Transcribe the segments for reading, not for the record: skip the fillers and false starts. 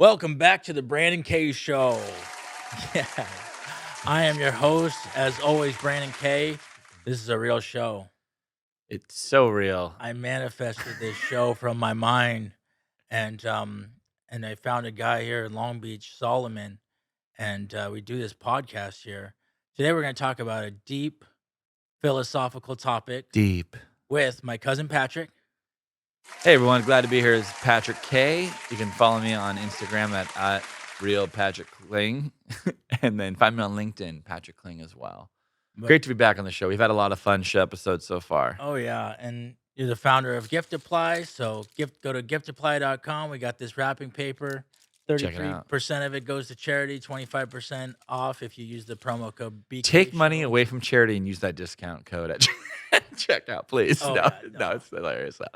Welcome back to the Brandon K Show. Yeah, I am your host, as always, Brandon K. This is a real show. It's so real. I manifested this show from my mind, and I found a guy here in Long Beach, Solomon, and we do this podcast here. Today, we're going to talk about a deep philosophical topic Deep. with my cousin Patrick. Hey everyone, glad to be here. This is Patrick K. You can follow me on Instagram at real Patrick Kling, and then find me on LinkedIn, Patrick Kling as well. But- Great to be back on the show. We've had a lot of fun show episodes so far. Oh yeah, and you're the founder of Giftiply, so go to giftiply.com. We got this wrapping paper. Check it out. 33% of it goes to charity, 25% off if you use the promo code BK. Take money away from charity and use that discount code at checkout, please. Oh, no, yeah, no, it's hilarious. I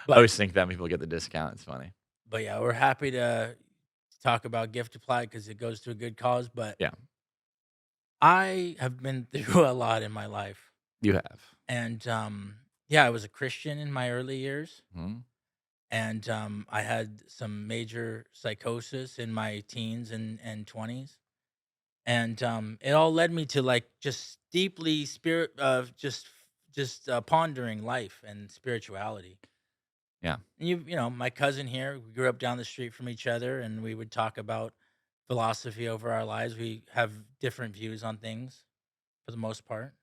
But- always think that when people get the discount. It's funny. But yeah, we're happy to talk about Giftiply because it goes to a good cause. But Yeah. I have been through a lot in my life. You have. And I was a Christian in my early years. Mhm. And I had some major psychosis in my teens and 20s. And it all led me to like just deeply pondering life and spirituality. Yeah. And you know, my cousin here, we grew up down the street from each other, and we would talk about philosophy over our lives. We have different views on things for the most part.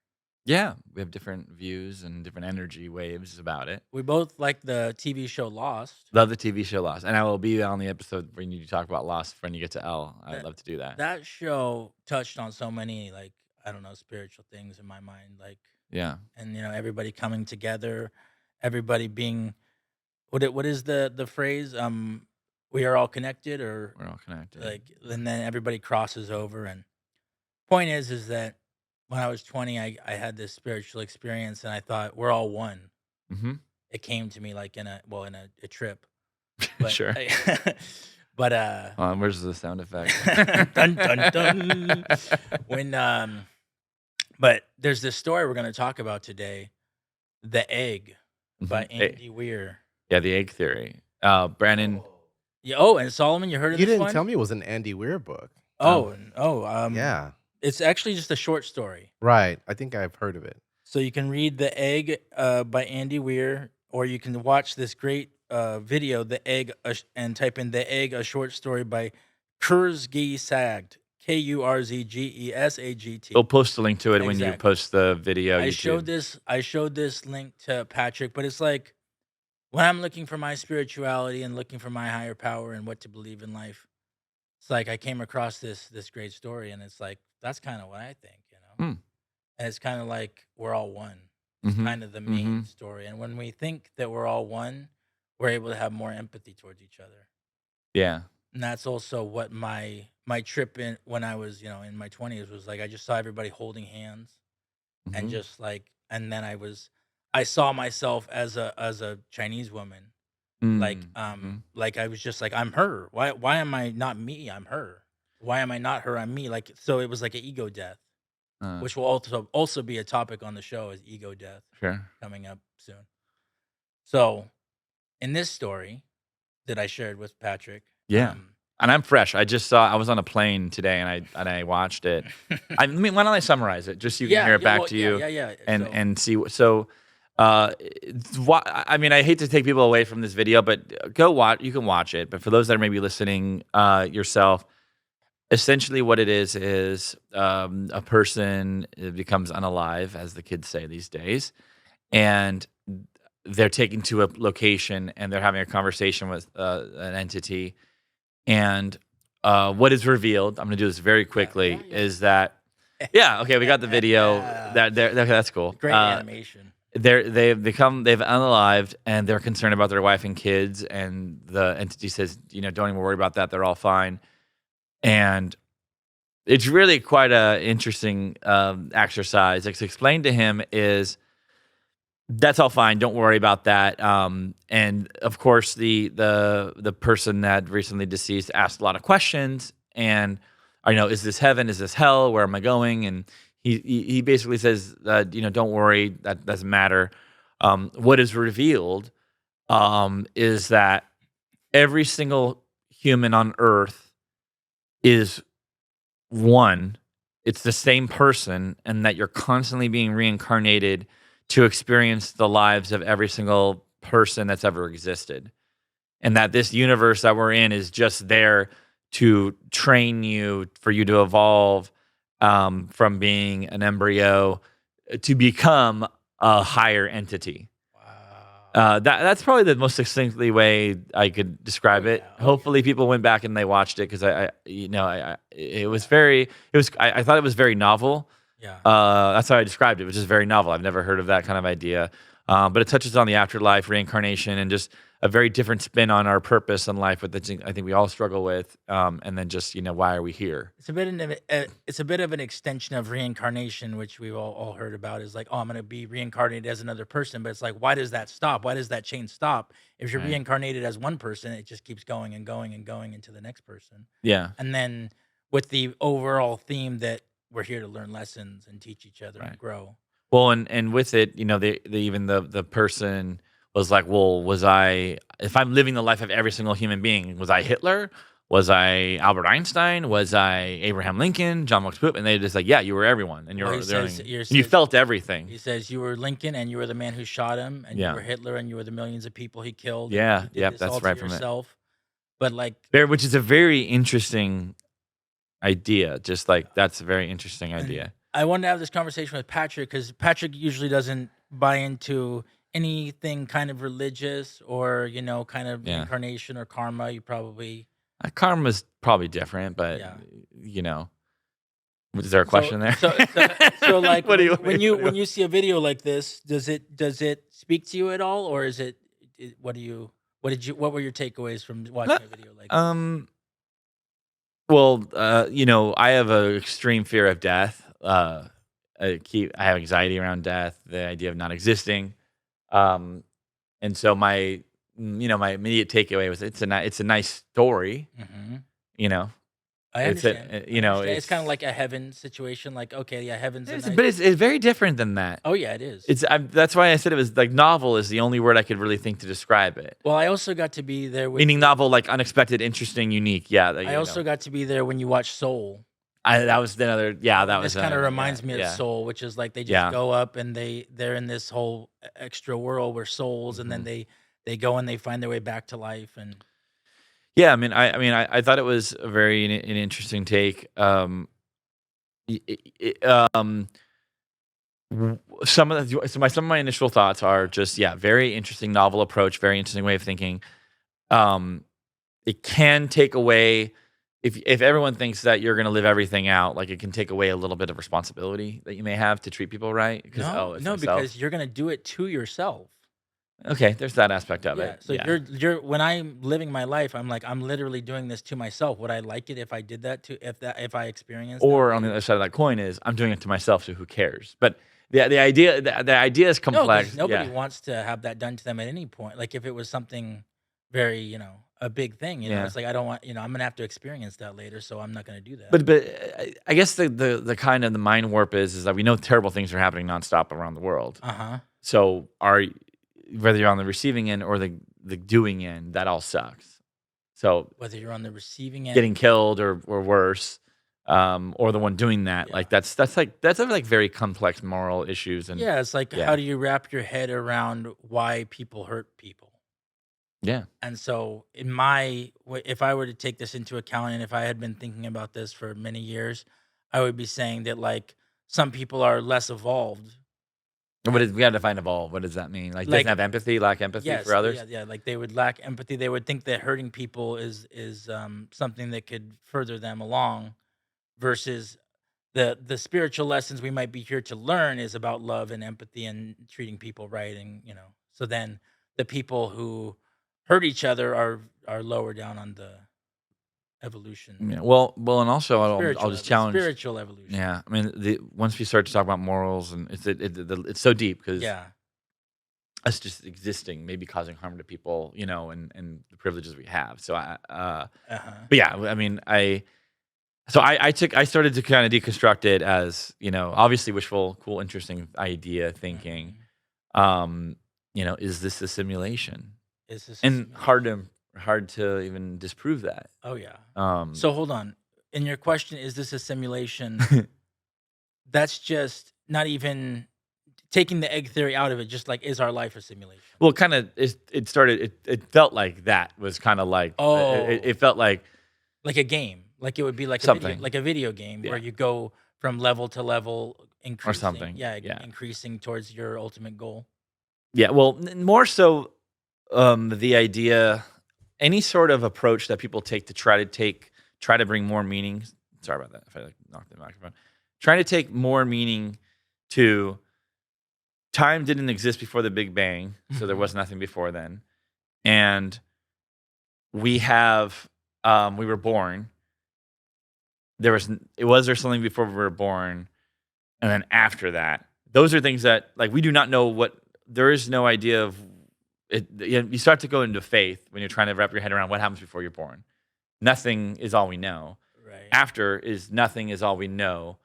Yeah, we have different views and different energy waves about it. We both like the TV show Lost. Love the TV show Lost. And I will be on the episode when you talk about Lost when you get to L. I'd love to do that. That show touched on so many, like, I don't know, spiritual things in my mind. Like, Yeah. and you know, everybody coming together, everybody being what is the phrase? We are all connected, or We're all connected. like, and then everybody crosses over. And point is that when I was 20, I had this spiritual experience, and I thought we're all one. Mm-hmm. It came to me like in a trip. But, Sure. but Where's the sound effect? dun, dun, dun. But there's this story we're going to talk about today, The Egg by Andy Weir. Yeah, the egg theory. Brandon. Yeah, and Solomon, you heard of You this didn't one? tell me it was an Andy Weir book. Yeah. It's actually just a short story. Right. I think I've heard of it. So you can read The Egg by Andy Weir, or you can watch this great video, The Egg, and type in The Egg, a short story by Kurzgesagt, Kurzgesagt. We'll post a link to it when you Exactly. post the video. I YouTube. showed this link to Patrick, but it's like when I'm looking for my spirituality and looking for my higher power and what to believe in life, it's like I came across this great story, and it's like that's kind of what I think, you know. Mm. And it's kind of like we're all one. It's Mhm. kind of the main story, and when we think that we're all one, we're able to have more empathy towards each other. Yeah. And that's also what my trip in when I was, you know, in my 20s was like. I just saw everybody holding hands, and Mhm. just like, and then I saw myself as a Chinese woman, like Mhm. like I was just like, I'm her. Why am I not me? I'm her. Why am I not her? I'm me. Like, so it was like an ego death, which will also be a topic on the show, is ego death, Sure. coming up soon. So in this story that I shared with Patrick, Yeah. And I'm fresh. I was on a plane today and I watched it. I mean, why don't I summarize it just so you can hear it back to you and see. So, I mean, I hate to take people away from this video, but go watch. You can watch it. But for those that are maybe listening yourself, essentially what it is a person becomes unalive, as the kids say these days, and they're taken to a location and they're having a conversation with an entity. And what is revealed, I'm going to do this very quickly, is that, okay, we got the video. That's cool. Great animation. They've unalived, and they're concerned about their wife and kids, and the entity says, you know, don't even worry about that. They're all fine. And it's really quite an interesting exercise. It's explained to him is, that's all fine. Don't worry about that. And of course, the person that recently deceased asked a lot of questions. And you know, is this heaven? Is this hell? Where am I going? And he basically says, you know, don't worry. That doesn't matter. What is revealed is that every single human on Earth is one, it's the same person, and that you're constantly being reincarnated to experience the lives of every single person that's ever existed. And that this universe that we're in is just there to train you, for you to evolve from being an embryo to become a higher entity. That's probably the most succinctly way I could describe it. Hopefully, people went back and they watched it, because I thought it was very novel. Yeah. That's how I described it, which is very novel. I've never heard of that kind of idea. But it touches on the afterlife, reincarnation, and just a very different spin on our purpose in life, which I think we all struggle with. And then just, why are we here? It's a bit of an extension of reincarnation, which we've all heard about. Is like, oh, I'm going to be reincarnated as another person. But it's like, why does that stop? Why does that chain stop? If you're reincarnated as one person, it just keeps going and going and going into the next person. Yeah. And then with the overall theme that we're here to learn lessons and teach each other and grow. Well, and with it, even the person was like, well, if I'm living the life of every single human being, was I Hitler? Was I Albert Einstein? Was I Abraham Lincoln, John Wilkes Booth? And they just like, yeah, you were everyone, and you felt everything. He says you were Lincoln, and you were the man who shot him, and you were Hitler, and you were the millions of people he killed. Yeah, that's right from yourself. But like, which is a very interesting idea. Just like, that's a very interesting idea. I wanted to have this conversation with Patrick, because Patrick usually doesn't buy into anything kind of religious or, kind of reincarnation or karma. You probably... Karma's probably different, but, is there a question there? So like, when you see a video like this, does it speak to you at all? Or is it, what were your takeaways from watching a video like this? Well, I have an extreme fear of death. I have anxiety around death, the idea of not existing. And so my immediate takeaway was it's a nice story. Mm-hmm. I understand. It's kind of like a heaven situation. Like, okay, yeah, heaven's nice. But it's very different than that. Oh yeah, it is. That's why I said it was like novel is the only word I could really think to describe it. Well, I also got to be there. Meaning novel, like unexpected, interesting, unique. Yeah. I also got to be there when you watch Soul. That was another. Yeah, that was. This kind of reminds me of Soul, which is like they just go up and they're in this whole extra world where souls, and then they go and they find their way back to life. And yeah, I thought it was a very an interesting take. Some of my initial thoughts are just very interesting novel approach, very interesting way of thinking. It can take away. If everyone thinks that you're going to live everything out, like it can take away a little bit of responsibility that you may have to treat people right. Because you're going to do it to yourself. Okay, there's that aspect of it. So you're when I'm living my life, I'm like, I'm literally doing this to myself. Would I like it if I did that if I experienced? Or on the other side of that coin is I'm doing it to myself, so who cares? But the idea is complex. No, nobody wants to have that done to them at any point. Like if it was something very, a big thing, it's like I don't want, I'm gonna have to experience that later, so I'm not gonna do that. But I guess the kind of the mind warp is that we know terrible things are happening nonstop around the world. So whether you're on the receiving end or the doing end, that all sucks. So whether you're on the receiving end, getting killed or worse, or the one doing that, like that's very complex moral issues. And it's like how do you wrap your head around why people hurt people? Yeah. And so if I were to take this into account, and if I had been thinking about this for many years, I would be saying that like some people are less evolved. We got to define evolve. What does that mean? Like doesn't have empathy, lack empathy for others? Yeah. Like they would lack empathy. They would think that hurting people is something that could further them along, versus the spiritual lessons we might be here to learn is about love and empathy and treating people right. And so then the people who hurt each other are lower down on the evolution. Yeah. Well, and also I'll just challenge spiritual evolution. Yeah, once we start to talk about morals, and it's so deep because us just existing may be causing harm to people, and the privileges we have. So but yeah, I started to kind of deconstruct it as obviously wishful, cool, interesting idea thinking. Is this a simulation? Is this hard to hard to even disprove that. Oh yeah. Um, So hold on. In your question, is this a simulation? That's just not even taking the egg theory out of it. Just like, is our life a simulation? well, kind of, it started. It felt like that was kind of like. Oh, It felt like like a game. Like it would be something, like a video game where yeah, you go from level to level, or increasing. something. Yeah, Yeah, increasing towards your ultimate goal. yeah. Well, more so, the idea, any sort of approach that people take to try to bring more meaning. Sorry about that. If I like knocked the microphone, trying to take more meaning to time didn't exist before the Big Bang, so there was nothing before then, and we have we were born. Was there something before we were born, and then after that, those are things that like we do not know what. There is no idea of it. You start to go into faith when you're trying to wrap your head around what happens before you're born. Nothing is all we know. Right. After nothing is all we know.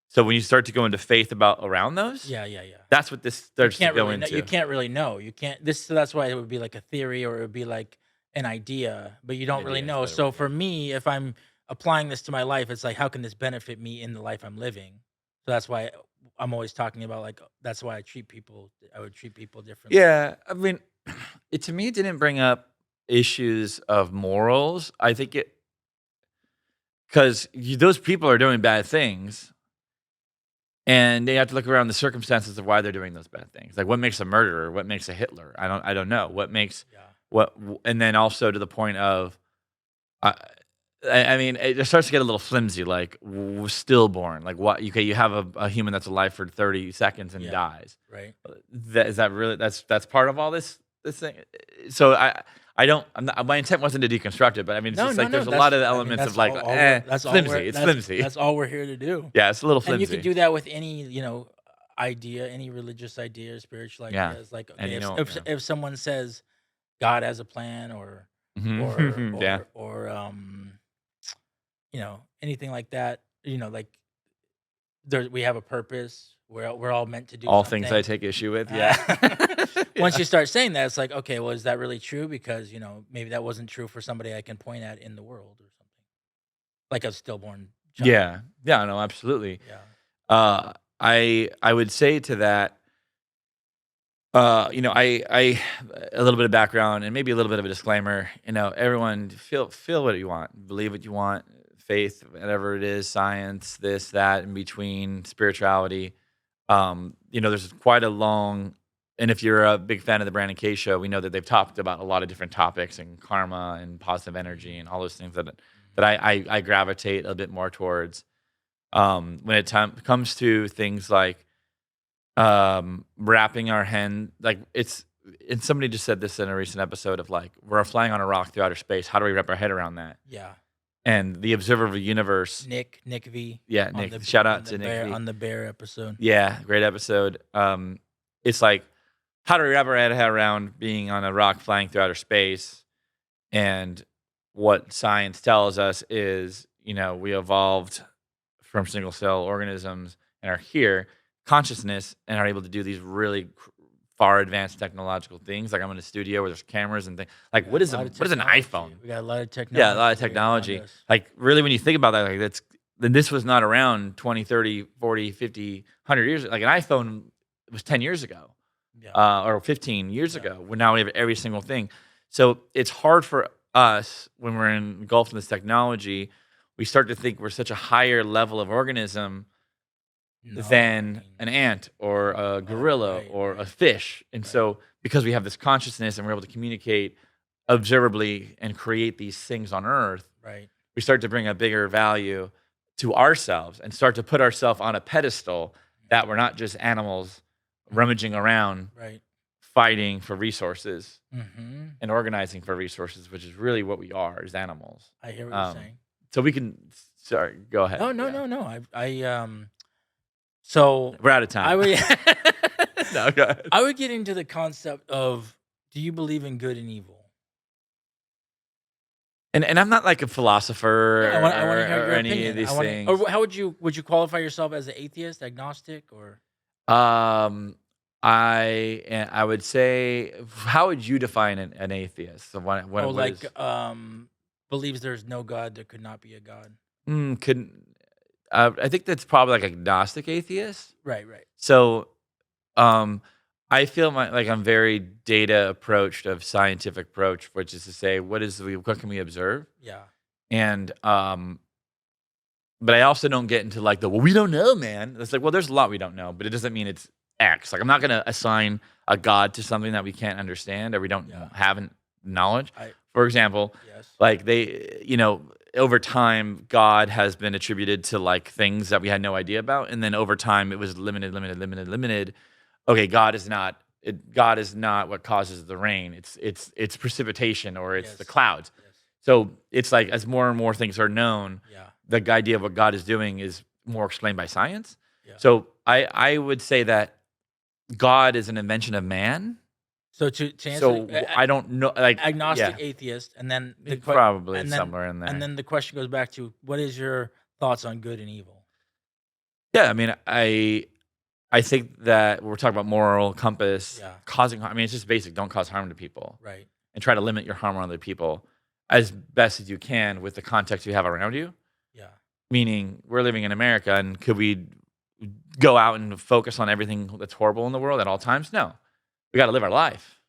So when you start to go into faith around those, Yeah. that's what this starts to go into. You can't really know. You can't. So that's why it would be like a theory, or it would be like an idea, but you don't really Idea is a know. better So word, for me, if I'm applying this to my life, it's like, how can this benefit me in the life I'm living? So that's why I'm always talking about, like, that's why I treat people. I would treat people differently. Yeah, I mean, to me, it didn't bring up issues of morals. I think because those people are doing bad things, and they have to look around the circumstances of why they're doing those bad things. Like, what makes a murderer? What makes a Hitler? I don't know. What makes and then also to the point of, I mean, it just starts to get a little flimsy. Like, stillborn. Like, what? Okay, you have a human that's alive for 30 seconds and dies. Right. Is that really? That's part of all this thing. So my intent wasn't to deconstruct it, but I mean, it's just like there's a lot of elements of like, that's flimsy. It's flimsy. That's all we're here to do. Yeah, it's a little flimsy. And you can do that with any, idea, any religious idea, spiritual ideas. Like, okay, if someone says God has a plan, or anything like that, like we have a purpose. We're all meant to do all something. Things I take issue with. Yeah. Once you start saying that, it's like, okay, well, is that really true? Because maybe that wasn't true for somebody I can point at in the world or something, like a stillborn child. Yeah, no, absolutely. Yeah. I would say to that, I a little bit of background and maybe a little bit of a disclaimer. Everyone feel what you want, believe what you want, faith, whatever it is, science, this, that, in between, spirituality. There's quite a long, and if you're a big fan of the Brandon K show, we know that they've talked about a lot of different topics and karma and positive energy and all those things that I gravitate a bit more towards. When it comes to things like wrapping our hand, like and somebody just said this in a recent episode of like, we're flying on a rock through outer space. How do we wrap our head around that? Yeah. And the observer of the universe. Nick V. Yeah, Nick. Shout out to Nick V. On the bear episode. Yeah, great episode. It's like, how do we wrap our head around being on a rock flying through outer space? And what science tells us is, we evolved from single cell organisms and are here, consciousness, and are able to do these really far advanced technological things. Like, I'm in a studio where there's cameras and things. Like, what is an iPhone? We got a lot of technology. Yeah, a lot of technology. Like, really, when you think about that, like then this was not around 20, 30, 40, 50, 100 years. Like, an iPhone was 10 years ago, or 15 years ago. When now we have every single thing. So it's hard for us when we're engulfed in this technology. We start to think we're such a higher level of organism than an ant or a gorilla or a fish. And so because we have this consciousness and we're able to communicate observably and create these things on Earth, we start to bring a bigger value to ourselves and start to put ourselves on a pedestal that we're not just animals rummaging around, fighting for resources and organizing for resources, which is really what we are as animals. I hear what you're saying. So we can, sorry, go ahead. No. So we're out of time. No, go ahead. I would get into the concept of, do you believe in good and evil? And I'm not like a philosopher I want to hear your any opinion. of these things. Or how would you qualify yourself as an atheist, agnostic, or? I would say, how would you define an atheist? So Oh, what like is believes there's no God, there could not be a God. could I think that's probably like agnostic atheist. Right, right. So um, I feel like I'm very data approached of scientific approach, which is to say, what can we observe? Yeah. And but I also don't get into like well, we don't know, man. It's like, well, there's a lot we don't know, but it doesn't mean it's X. Like, I'm not gonna assign a God to something that we can't understand or we don't Yeah. have knowledge. I For example, yes. like over time, God has been attributed to like things that we had no idea about, and then over time, it was limited, limited, limited, limited. Okay, God is not. God is not what causes the rain. It's precipitation or it's the Yes. clouds. Yes. So it's like as more and more things are known, Yeah. the idea of what God is doing is more explained by science. Yeah. So I would say that God is an invention of man. So to answer, So I don't know, like, agnostic yeah, atheist, and then probably and it's then somewhere in there. and then the question goes back to what is your thoughts on good and evil? Yeah, I mean, I think that we're talking about moral compass, Yeah. causing harm. I mean, it's just basic. Don't cause harm to people, Right. and try to limit your harm on other people as best as you can with the context you have around you. Yeah. Meaning, we're living in America, and could we go out and focus on everything that's horrible in the world at all times? No, we got to live our life.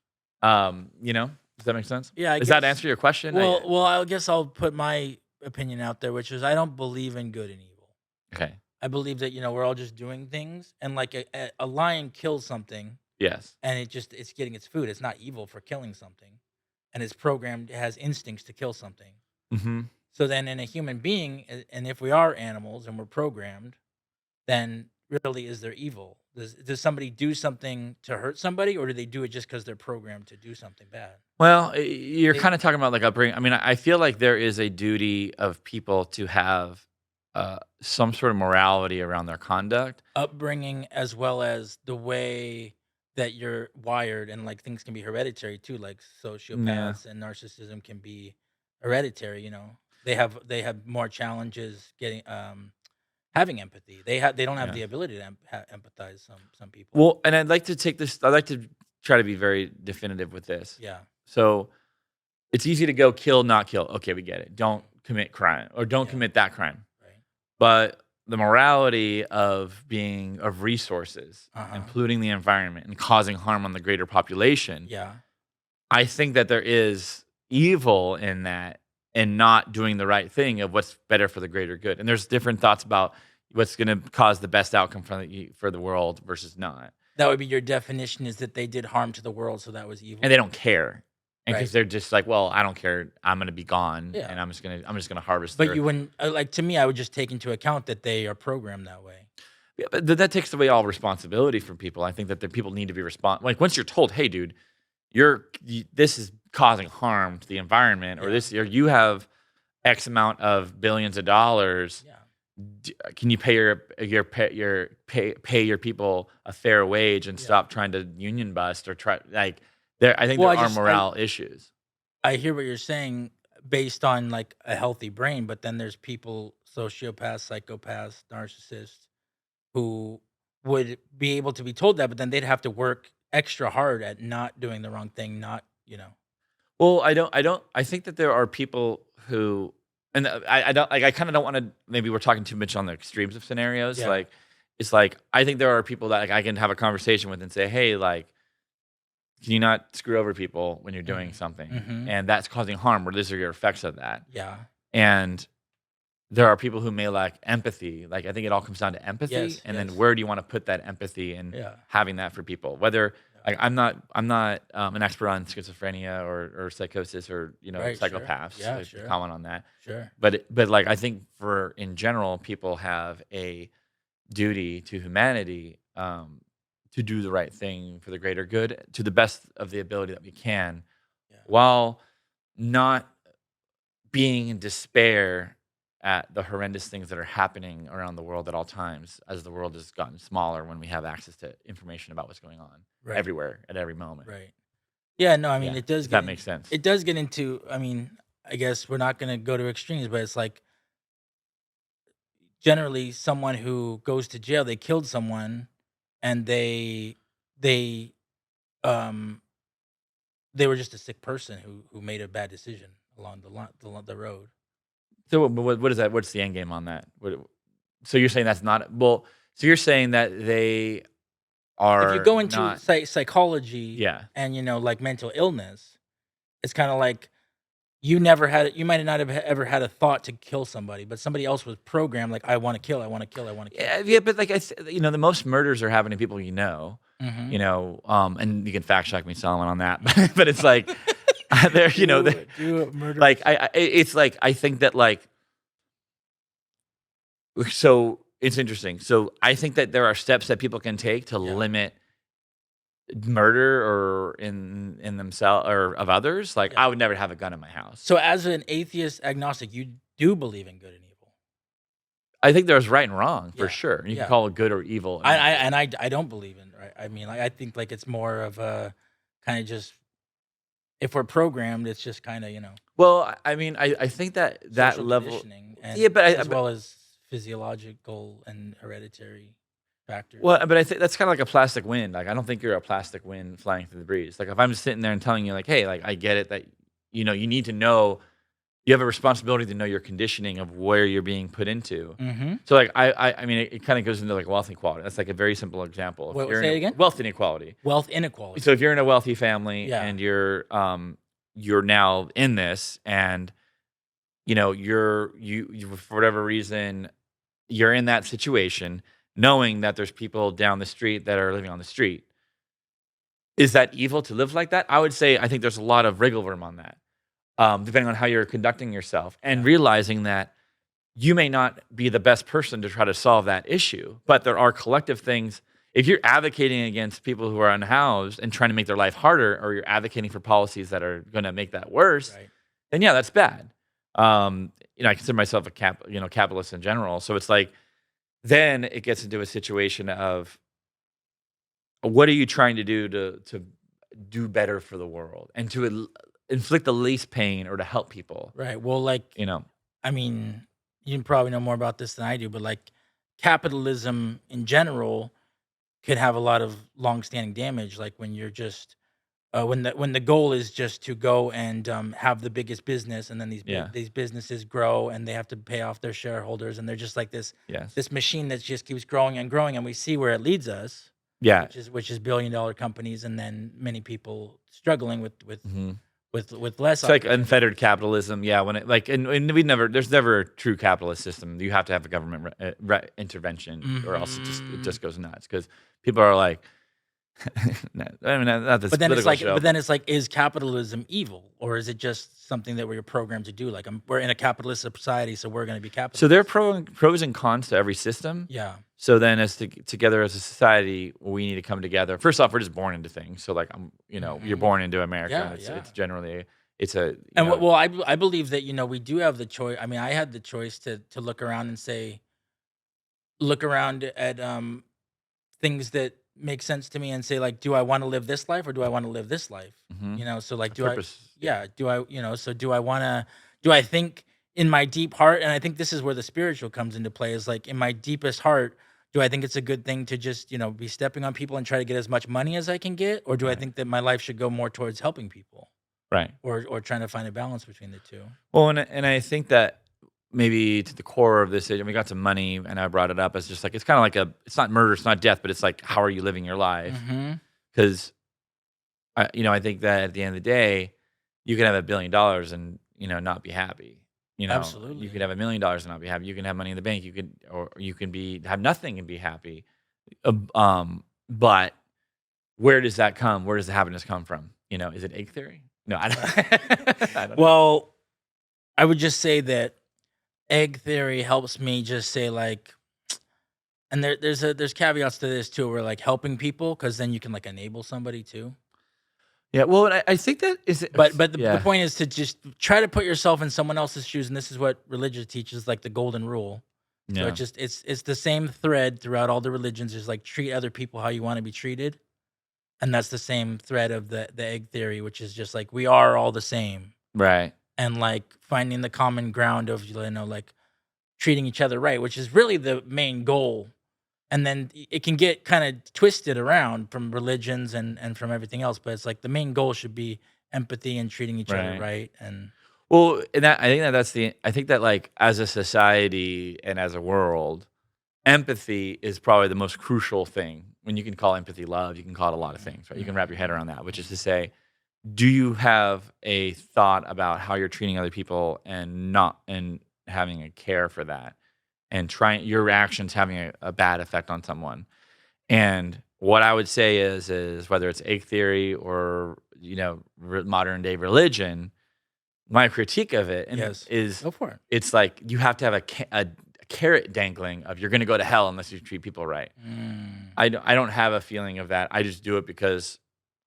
Does that make sense? Yeah. Does that answer your question? Well, I guess I'll put my opinion out there, which is I don't believe in good and evil. Okay. I believe that we're all just doing things, and like a lion kills something, Yes. and it's getting its food. It's not evil for killing something, and it's programmed. It has instincts to kill something. Mm-hmm. So then, in a human being, and if we are animals and we're programmed, then really is there evil? Does somebody do something to hurt somebody, or do they do it just because they're programmed to do something bad? Well, you're kind of talking about like upbringing. I mean, I feel like there is a duty of people to have some sort of morality around their conduct. Upbringing, as well as the way that you're wired, and like things can be hereditary too, like Yeah. sociopaths and narcissism can be hereditary. They have more challenges getting having empathy. They don't have Yeah. the ability to empathize. Some people. Well, and I'd like to take this. I'd like to try to be very definitive with this. Yeah. So it's easy to go kill, not kill. Okay, we get it. Don't commit crime or don't Yeah. commit that crime. Right. But the morality of resources, Uh-huh. including the environment, and causing harm on the greater population, Yeah. I think that there is evil in that and not doing the right thing of what's better for the greater good. And there's different thoughts about what's going to cause the best outcome for the world versus not. That would be your definition, is that they did harm to the world, so that was evil. And they don't care. And because Right. they're just like, well, I don't care. I'm going to be gone, Yeah. and I'm just gonna harvest. But you wouldn't like, to me, I would just take into account that they are programmed that way. Yeah, but that takes away all responsibility from people. I think that the people need to be like once you're told, hey, dude, this is causing harm to the environment, or Yeah. or you have X amount of billions of dollars. Yeah. Can you pay your people a fair wage and Yeah. stop trying to union bust or try like there? I think Well, there are morale issues. I hear what you're saying based on like a healthy brain, but then there's people, sociopaths, psychopaths, narcissists, who would be able to be told that, but then they'd have to work extra hard at not doing the wrong thing, not. Well, I think that there are people who, and I don't like. I kind of don't want to. Maybe we're talking too much on the extremes of scenarios. Yeah. Like, it's like I think there are people that like I can have a conversation with and say, hey, like, can you not screw over people when you're doing something, and that's causing harm, or these are your effects of that. Yeah. And there are people who may lack empathy. Like, I think it all comes down to empathy, Yes, and yes. then where do you want to put that empathy and Yeah. having that for people? Whether like I'm not an expert on schizophrenia or psychosis or Right, sure. psychopaths. Yeah, to sure. comment on that. Sure. But like I think for in general, people have a duty to humanity to do the right thing for the greater good to the best of the ability that we can, Yeah. while not being in despair at the horrendous things that are happening around the world at all times, as the world has gotten smaller when we have access to information about what's going on Right. everywhere at every moment. Right. Yeah, no, I mean, Yeah, it does if that get makes sense. it does get into, I mean, I guess we're not gonna go to extremes, but it's like generally someone who goes to jail, they killed someone, and they they um they were just a sick person who made a bad decision along the road. So what is that? What's the end game on that? So you're saying that's not well. So you're saying that they If you are go into not. psychology Yeah. and like mental illness, it's kind of like you might not have ever had a thought to kill somebody, but somebody else was programmed like I want to kill, I want to kill, I want to kill. Yeah, but like the most murders are happening to people Mm-hmm. and you can fact check me, Solomon, on that. But it's like they're Do murder. like it's like I think that like so it's interesting. So I think that there are steps that people can take to limit murder or in themselves or of others. Like I would never have a gun in my house. So as an atheist agnostic, you do believe in good and evil. I think there's right and wrong for sure. You can call it good or evil. I don't believe in right. I mean, like, I think like it's more of a kind of just if we're programmed, it's just kind of Well, I mean, I think that level, and but as well as physiological and hereditary factors. Well, but I think that's kind of like a plastic wind. Like I don't think you're a plastic wind flying through the breeze. Like if I'm just sitting there and telling you, like, hey, like I get it that you need to know. You have a responsibility to know your conditioning of where you're being put into. Mm-hmm. So, like, I mean, it kind of goes into like wealth inequality. That's like a very simple example. Say it again. Wealth inequality. Wealth inequality. So, if you're in a wealthy family and you're now in this, and you for whatever reason, you're in that situation, knowing that there's people down the street that are living on the street. Is that evil to live like that? I would say I think there's a lot of wriggle room on that. Depending on how you're conducting yourself and realizing that you may not be the best person to try to solve that issue, but there are collective things. If you're advocating against people who are unhoused and trying to make their life harder, or you're advocating for policies that are going to make that worse, then yeah, that's bad. I consider myself a capitalist in general. So it's like, then it gets into a situation of what are you trying to do to do better for the world and to inflict the least pain or to help people. Right. Well, like, I mean, you probably know more about this than I do, but like capitalism in general could have a lot of long-standing damage. Like when you're just, when the goal is just to go and have the biggest business, and then these businesses grow and they have to pay off their shareholders, and they're just like this machine that just keeps growing and growing, and we see where it leads us. Yeah. Which is billion-dollar companies, and then many people struggling with less. It's like unfettered capitalism, when it and there's never a true capitalist system. You have to have a government intervention, or else it just goes nuts because people are like, I mean, not this. But then it's like, is capitalism evil, or is it just something that we're programmed to do? Like, we're in a capitalist society, so we're going to be capitalist. So there are pros and cons to every system. Yeah. So then, together as a society, we need to come together. First off, we're just born into things. So like, you're born into America. It's generally well, I believe that we do have the choice. I mean, I had the choice to look around and say, look around at things that make sense to me and say, like, do I want to live this life or do I want to live this life? Mm-hmm. So like, do I think in my deep heart, and I think this is where the spiritual comes into play, is like in my deepest heart, do I think it's a good thing to just, be stepping on people and try to get as much money as I can get? Or do I think that my life should go more towards helping people? Right. Or trying to find a balance between the two. Well, and I think that maybe to the core of this, and we got some money, and I brought it up as just like, it's kind of like it's not murder, it's not death, but it's like, how are you living your life? Because, I think that at the end of the day, you can have $1 billion and, not be happy. Absolutely. You could have $1 million and not be happy. You can have money in the bank. You can have nothing and be happy. But where does that come? Where does the happiness come from? Is it egg theory? No, I don't. I don't know. I would just say that egg theory helps me just say like, and there's caveats to this too. Where like helping people, because then you can like enable somebody too. Yeah, well, I think that is. But the point is to just try to put yourself in someone else's shoes, and this is what religion teaches, like the golden rule. Yeah. So it's the same thread throughout all the religions. Is like treat other people how you want to be treated, and that's the same thread of the egg theory, which is just like we are all the same, right? And like finding the common ground of like treating each other right, which is really the main goal. and then it can get kind of twisted around from religions and from everything else. But it's like the main goal should be empathy and treating each other Right. right. And Well, and I think that like as a society and as a world, empathy is probably the most crucial thing. When you can call empathy love, you can call it a lot of things, right? You can wrap your head around that, which is to say, do you have a thought about how you're treating other people and having a care for that, and trying your actions having a bad effect on someone? And what I would say is whether it's egg theory or modern day religion, my critique of it is go for it. it's like you have to have a carrot dangling of you're going to go to hell unless you treat people right. I don't have a feeling of that. I just do it because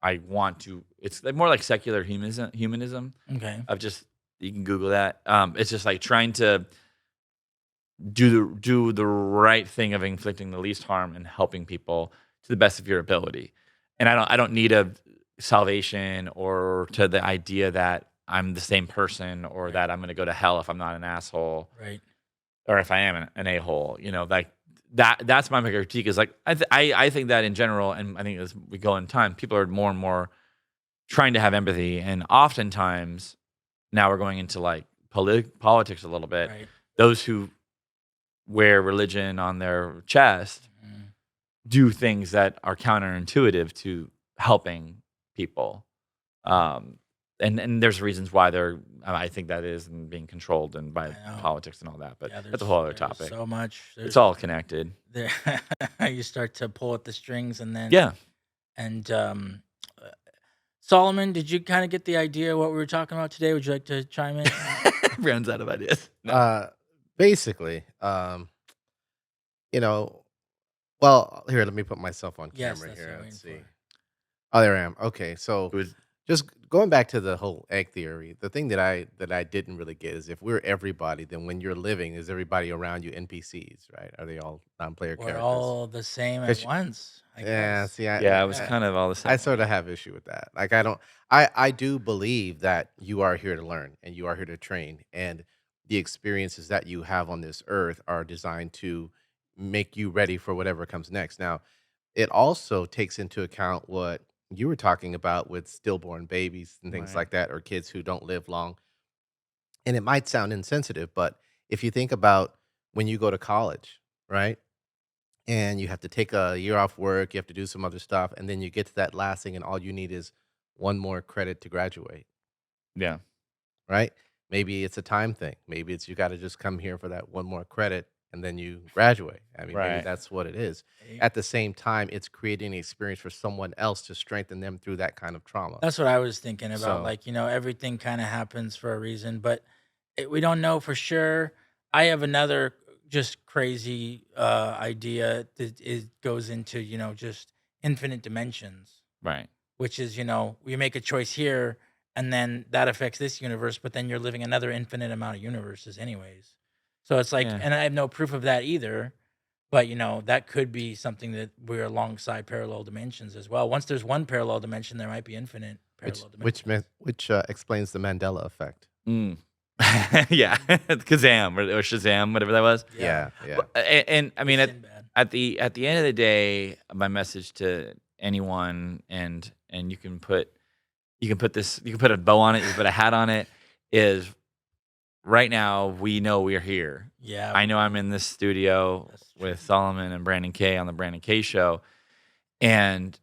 I want to. It's like more like secular humanism. Okay. Of just, you can Google that. It's just like trying to do the right thing of inflicting the least harm and helping people to the best of your ability. And I don't need a salvation or to the idea that I'm the same person or that I'm going to go to hell if I'm not an asshole, right? Or if I am an a-hole. Like that's my critique. Is like I think that in general, and I think as we go in time, people are more and more trying to have empathy, and oftentimes now we're going into like politics a little bit. Right. Those who wear religion on their chest do things that are counterintuitive to helping people. And there's reasons why I think that is and being controlled and by politics and all that. But that's a whole other topic. So much. It's all connected. You start to pull at the strings, and then And Solomon, did you kind of get the idea of what we were talking about today? Would you like to chime in? Runs out of ideas. No. Basically, well, here, let me put myself on camera here. Let's see. Oh, there I am. Okay, so just going back to the whole egg theory, the thing that I didn't really get is if we're everybody, then when you're living, is everybody around you NPCs, right? Are they all non-player characters? We're all the same at once. I guess. See, it was kind of all the same. I sort of have issue with that. Like, I do believe that you are here to learn and you are here to train, and the experiences that you have on this earth are designed to make you ready for whatever comes next. Now, it also takes into account what you were talking about with stillborn babies and things like that, or kids who don't live long. And it might sound insensitive, but if you think about when you go to college, right? And you have to take a year off work, you have to do some other stuff, and then you get to that last thing, and all you need is one more credit to graduate. Yeah. Right? Maybe it's a time thing. Maybe it's you got to just come here for that one more credit, and then you graduate. I mean, maybe that's what it is. At the same time, it's creating an experience for someone else to strengthen them through that kind of trauma. That's what I was thinking about. Like, everything kind of happens for a reason, but we don't know for sure. I have another just crazy idea that goes into, just infinite dimensions. Right. Which is, we make a choice here, and then that affects this universe, but then you're living another infinite amount of universes anyways. So it's like, and I have no proof of that either, but that could be something that we're alongside parallel dimensions as well. Once there's one parallel dimension, there might be infinite parallel dimensions. Which explains the Mandela effect. Yeah, Kazam or Shazam, whatever that was. Yeah. And I mean, at the end of the day, my message to anyone, and you can put a bow on it, you can put a hat on it, is right now we know we're here. Yeah, I know I'm in this studio with Solomon and Brandon K on the Brandon K Show, and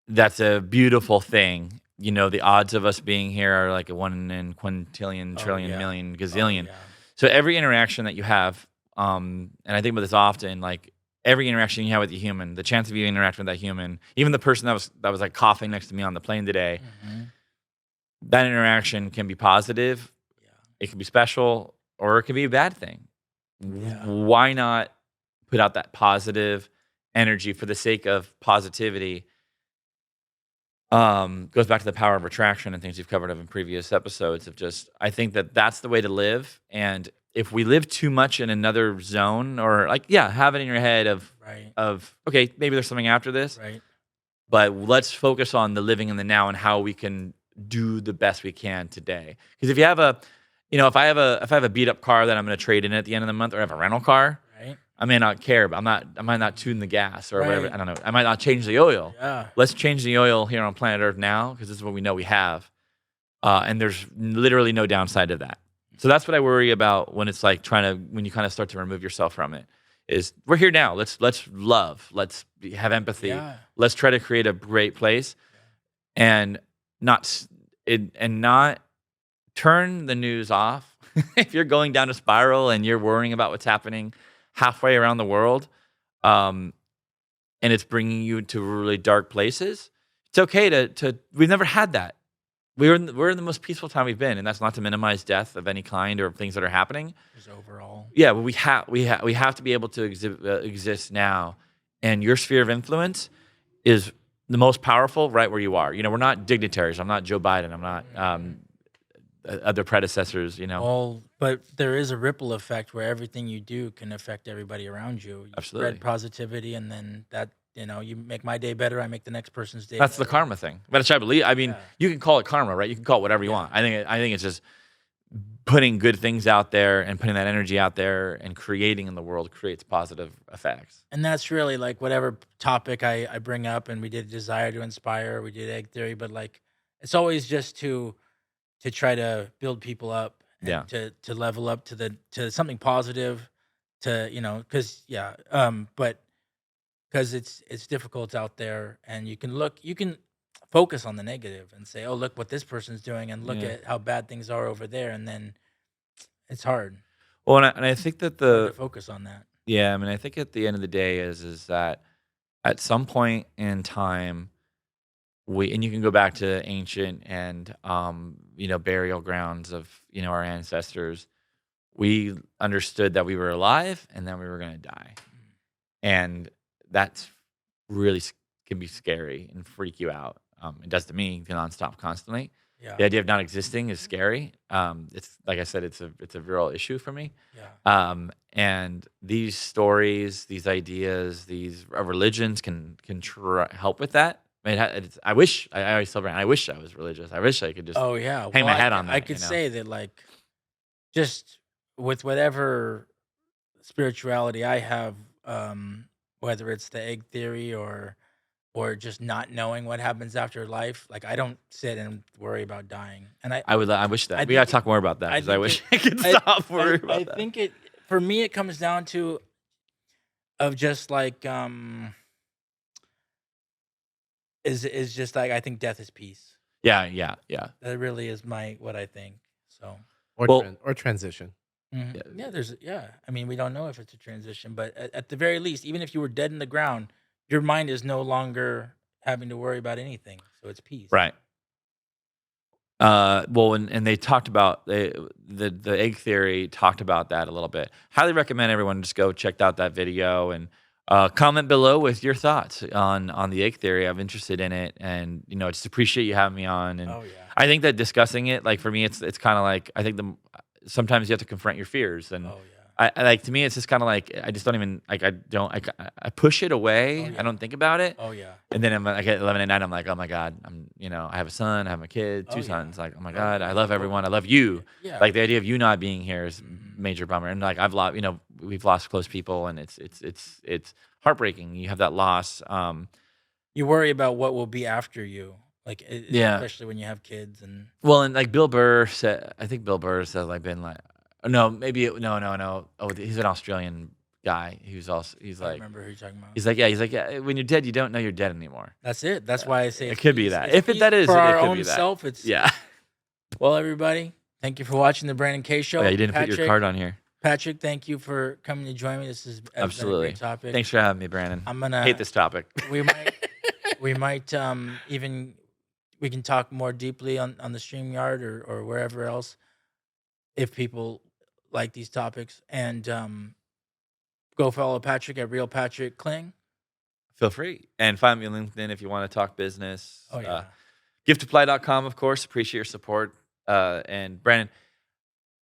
that's a beautiful thing. The odds of us being here are like a 1 in quintillion, trillion, million, gazillion. So every interaction that you have, and I think about this often, like every interaction you have with a human, the chance of you interacting with that human, even the person that was like coughing next to me on the plane today, that interaction can be positive, it can be special, or it can be a bad thing. Why not put out that positive energy for the sake of positivity? Goes back to the power of attraction and things you've covered in previous episodes of just, I think that's the way to live. And if we live too much in another zone, or like, have it in your head of, okay, maybe there's something after this, but let's focus on the living in the now and how we can do the best we can today. Because if you have if I have a beat up car that I'm going to trade in at the end of the month, or I have a rental car, I may not care, but I might not tune the gas or whatever. Right. I don't know. I might not change the oil. Yeah. Let's change the oil here on planet Earth now because this is what we know we have. And there's literally no downside to that. So that's what I worry about when it's like when you kind of start to remove yourself from it. Is we're here now. Let's love. Let's have empathy. Yeah. Let's try to create a great place, and not turn the news off. If you're going down a spiral and you're worrying about what's happening halfway around the world, and it's bringing you to really dark places, it's okay to. We've never had that. We're in the most peaceful time we've been, and that's not to minimize death of any kind or things that are happening. Just overall. Yeah, but we have to be able to exist now, and your sphere of influence is the most powerful right where you are. We're not dignitaries. I'm not Joe Biden. I'm not other predecessors. Well, but there is a ripple effect where everything you do can affect everybody around you. You Absolutely. spread positivity, and then that. You make my day better, I make the next person's day That's better. the karma thing. But I believe. I mean, you can call it karma, right? You can call it whatever you want. I think it's just putting good things out there and putting that energy out there and creating in the world creates positive effects. And that's really like whatever topic I bring up, and we did desire to inspire, we did egg theory, but like it's always just to try to build people up and to level up to something positive, because because it's difficult out there, and you can focus on the negative and say, oh, look what this person's doing, and look at how bad things are over there, and then it's hard. Well, and I think that to focus on that. Yeah, I mean, I think at the end of the day is that at some point in time, and you can go back to ancient and burial grounds of our ancestors. We understood that we were alive and then we were going to die, and that's really can be scary and freak you out. It does to me nonstop, constantly. Yeah. The idea of not existing is scary. It's like I said, it's a real issue for me. Yeah. And these stories, these ideas, these religions can help with that. I mean, I wish I always tell Brandon, I wish I was religious. I wish I could just hang my hat on that. I could say that, like, just with whatever spirituality I have, whether it's the egg theory or just not knowing what happens after life, like I don't sit and worry about dying. And I wish that we gotta talk more about that because I wish I could stop worrying about that. I think for me it comes down to of just like is just like I think death is peace. Yeah. That really is what I think. So or transition. Mm-hmm. I mean, we don't know if it's a transition, but at the very least, even if you were dead in the ground, your mind is no longer having to worry about anything. So it's peace. Right. Well, and they talked about the egg theory talked about that a little bit. Highly recommend everyone just go check out that video and comment below with your thoughts on the egg theory. I'm interested in it, and just appreciate you having me on. And I think that discussing it, like for me, it's kind of like I think sometimes you have to confront your fears, and I like to me it's just kind of like I just don't even like I push it away. I don't think about it. And then I'm like at 11 at night I'm like, oh my God, I have a son, I have a kid, two sons. Like, oh my God, I love everyone, I love you. Like the idea of you not being here is major bummer. And like I've lost, we've lost close people, and it's heartbreaking. You have that loss. You worry about what will be after you. Like, especially when you have kids and like Bill Burr said, I think Bill Burr said like been like. No, maybe no. Oh, he's an Australian guy. He's like. I remember who you're talking about. He's like, yeah. When you're dead, you don't know you're dead anymore. That's it. That's why I say it could be that. For our own own self, it's yeah. Well, everybody, thank you for watching the Brandon K Show. Oh, yeah, you didn't put your card on here, Patrick. Thank you for coming to join me. This is absolutely a great topic. Thanks for having me, Brandon. I'm gonna hate this topic. We might even we can talk more deeply on the StreamYard or wherever else if people like these topics, and go follow Patrick at Real Patrick Kling. Feel free, and find me on LinkedIn if you want to talk business. Oh yeah. Giftiply.com, of course. Appreciate your support. And Brandon,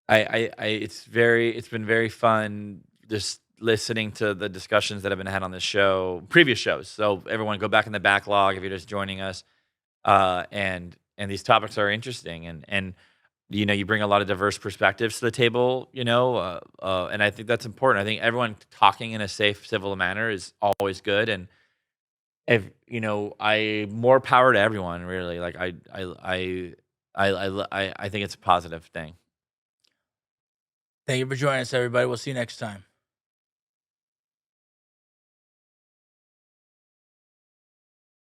it's been very fun just listening to the discussions that have been had on this show, previous shows. So everyone go back in the backlog if you're just joining us. And these topics are interesting, and you bring a lot of diverse perspectives to the table, and I think that's important. I think everyone talking in a safe, civil manner is always good. And if I more power to everyone, really. Like I think it's a positive thing. Thank you for joining us, everybody. We'll see you next time.